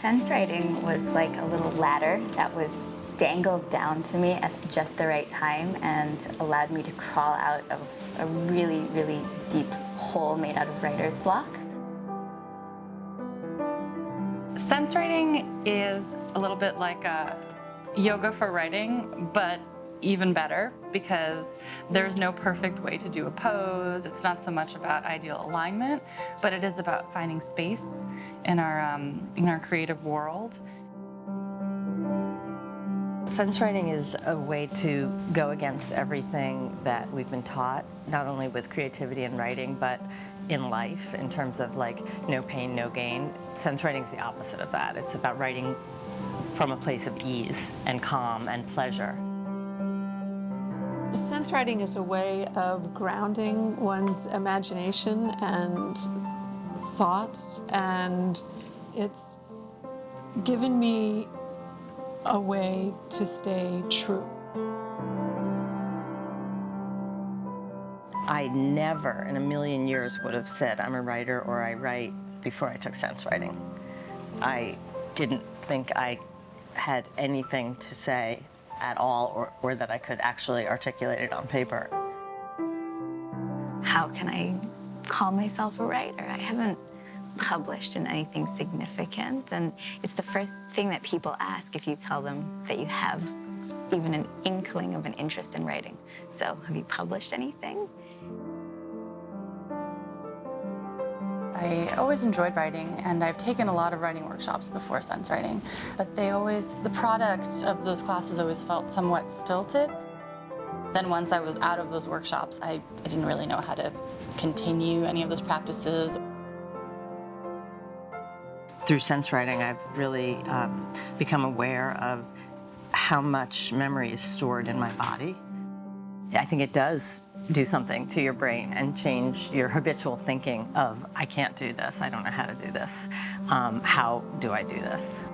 Sense writing was like a little ladder that was dangled down to me at just the right time and allowed me to crawl out of a really, really deep hole made out of writer's block. Sense writing is a little bit like a yoga for writing, but even better because there's no perfect way to do a pose. It's not so much about ideal alignment, but it is about finding space in our creative world. Sense writing is a way to go against everything that we've been taught, not only with creativity and writing, but in life, in terms of like no pain, no gain. Sense writing is the opposite of that. It's about writing from a place of ease and calm and pleasure. Sense writing is a way of grounding one's imagination and thoughts, and it's given me a way to stay true. I never in a million years would have said I'm a writer or I write before I took sense writing. I didn't think I had anything to say at all or that I could actually articulate it on paper. How can I call myself a writer? I haven't published in anything significant, and it's the first thing that people ask if you tell them that you have even an inkling of an interest in writing. So, have you published anything? I always enjoyed writing, and I've taken a lot of writing workshops before sense writing, but the product of those classes always felt somewhat stilted. Then once I was out of those workshops, I didn't really know how to continue any of those practices. Through sense writing, I've really become aware of how much memory is stored in my body. I think it does do something to your brain and change your habitual thinking of, I can't do this, I don't know how to do this, how do I do this?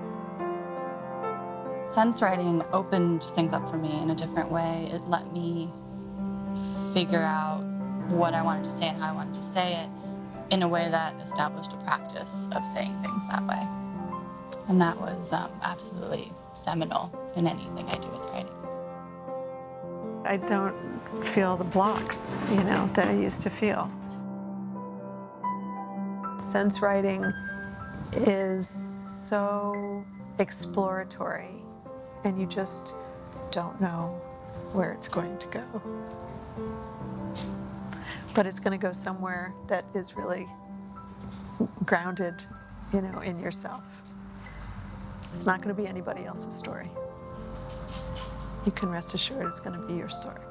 Sense writing opened things up for me in a different way. It let me figure out what I wanted to say and how I wanted to say it in a way that established a practice of saying things that way. And that was absolutely seminal in anything I do with writing. I don't feel the blocks, that I used to feel. Sense writing is so exploratory, and you just don't know where it's going to go. But it's going to go somewhere that is really grounded, in yourself. It's not going to be anybody else's story. You can rest assured it's going to be your story.